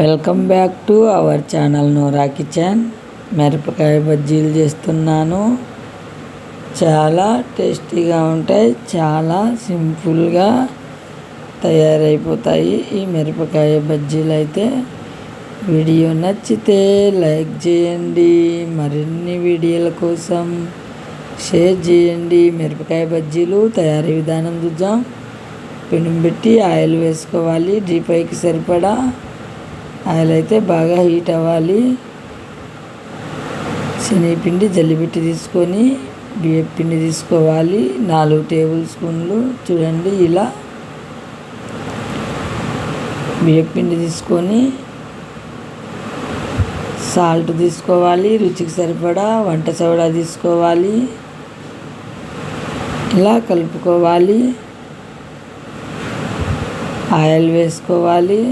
Welcome back to our channel Noora kitchen. మిరపకాయ బజ్జీలు చేస్తున్నాను. చాలా టేస్టీగా ఉంటాయి, చాలా సింపుల్గా తయారైపోతాయి ఈ మిరపకాయ బజ్జీలు. అయితే వీడియో నచ్చితే లైక్ చేయండి, మరిన్ని వీడియోల కోసం షేర్ చేయండి. మిరపకాయ బజ్జీలు తయారీ విధానం చూద్దాం. పెనం పెట్టి ఆయిల్ వేసుకోవాలి. డీప్ ఫ్రైకి సరిపడా ఆయిల్ అయితే బాగా హీట్ అవ్వాలి. శనగపిండి జల్లిపెట్టి తీసుకొని బియ్యం పిండి తీసుకోవాలి. 4 టేబుల్ స్పూన్లు. చూడండి, ఇలా బియ్యం పిండి తీసుకొని సాల్ట్ తీసుకోవాలి. రుచికి సరిపడా వంట సోడా తీసుకోవాలి. ఇలా కలుపుకోవాలి. ఆయిల్ వేసుకోవాలి.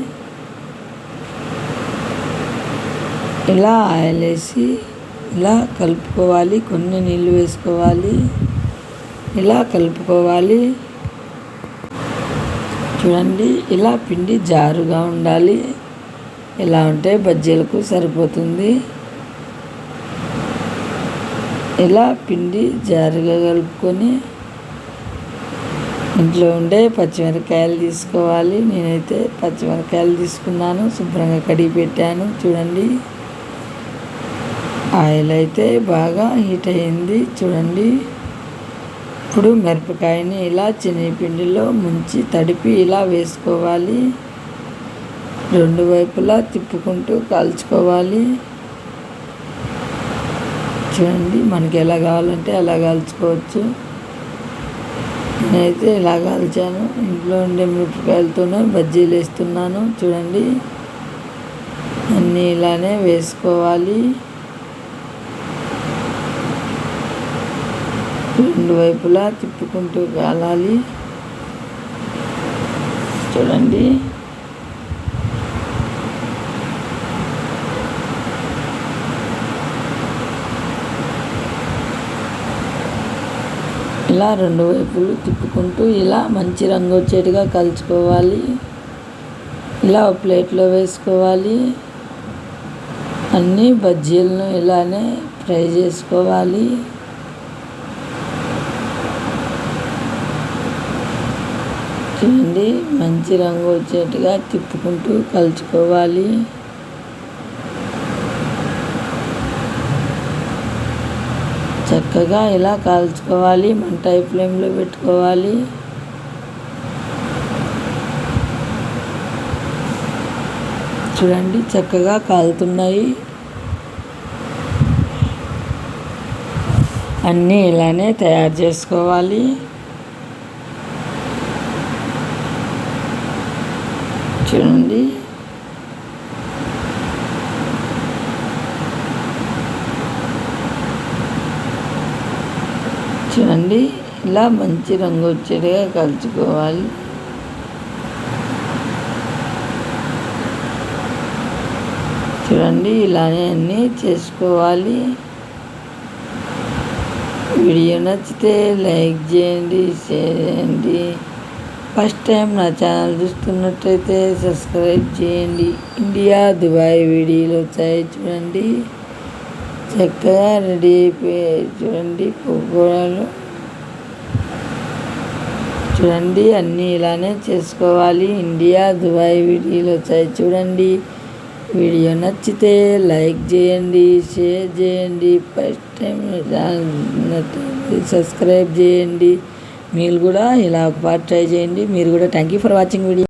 ఇలా ఆయిల్ వేసి ఇలా కలుపుకోవాలి. కొన్ని నీళ్ళు వేసుకోవాలి. ఇలా కలుపుకోవాలి. చూడండి, ఇలా పిండి జారుగా ఉండాలి. ఇలా ఉంటే బజ్జీలకు సరిపోతుంది. ఇలా పిండి జారుగా కలుపుకొని ఇంట్లో ఉండే పచ్చిమిరపకాయలు తీసుకోవాలి. నేనైతే పచ్చిమిరపకాయలు తీసుకున్నాను, శుభ్రంగా కడిగి పెట్టాను. చూడండి, ఆయిల్ అయితే బాగా హీట్ అయ్యింది. చూడండి, ఇప్పుడు మిరపకాయని ఇలా శనగపిండిలో ముంచి తడిపి ఇలా వేసుకోవాలి. 2 వైపులా తిప్పుకుంటూ కాల్చుకోవాలి. చూడండి, మనకి ఎలా కావాలంటే అలా కాల్చుకోవచ్చు. నేనైతే ఇలా కాల్చాను. ఇంట్లో ఉండే మిరపకాయలతోనే బజ్జీలు వేస్తున్నాను. చూడండి, అన్నీ ఇలానే వేసుకోవాలి. 2 వైపులా తిప్పుకుంటూ కాలాలి. చూడండి, ఇలా 2 వైపులు తిప్పుకుంటూ ఇలా మంచి రంగు వచ్చేట్టుగా కలుపుకోవాలి. ఇలా ఒక ప్లేట్లో వేసుకోవాలి. అన్ని బజ్జీలను ఇలానే ఫ్రై చేసుకోవాలి. చూడండి, మంచి రంగు వచ్చేట్టుగా తిప్పుకుంటూ కలుపుకోవాలి. చక్కగా ఇలా కాల్చుకోవాలి. మంట హై ఫ్లేమ్లో పెట్టుకోవాలి. చూడండి, చక్కగా కాలుతున్నాయి. అన్నీ ఇలానే తయారు చేసుకోవాలి. చూడండి, చూడండి, ఇలా మంచి రంగు వచ్చేట్టుగా కలుపుకోవాలి. చూడండి, ఇలానే అన్నీ చేసుకోవాలి. వీడియో నచ్చితే లైక్ చేయండి, షేర్ చేయండి. ఫస్ట్ టైం నా ఛానల్ చూస్తున్నట్టయితే సబ్స్క్రైబ్ చేయండి. ఇండియా, దుబాయ్ వీడియోలు వచ్చాయి. చూడండి, చక్కగా రెడీ అయిపోయాయి. చూడండి, పకోడాలు. చూడండి, అన్నీ ఇలానే చేసుకోవాలి. ఇండియా, దుబాయ్ వీడియోలు వచ్చాయి. చూడండి, వీడియో నచ్చితే లైక్ చేయండి, షేర్ చేయండి. ఫస్ట్ టైం సబ్స్క్రైబ్ చేయండి. మీరు కూడా ఇలా ఒక పార్ట్ ట్రై చేయండి. మీరు కూడా thank you for watching video.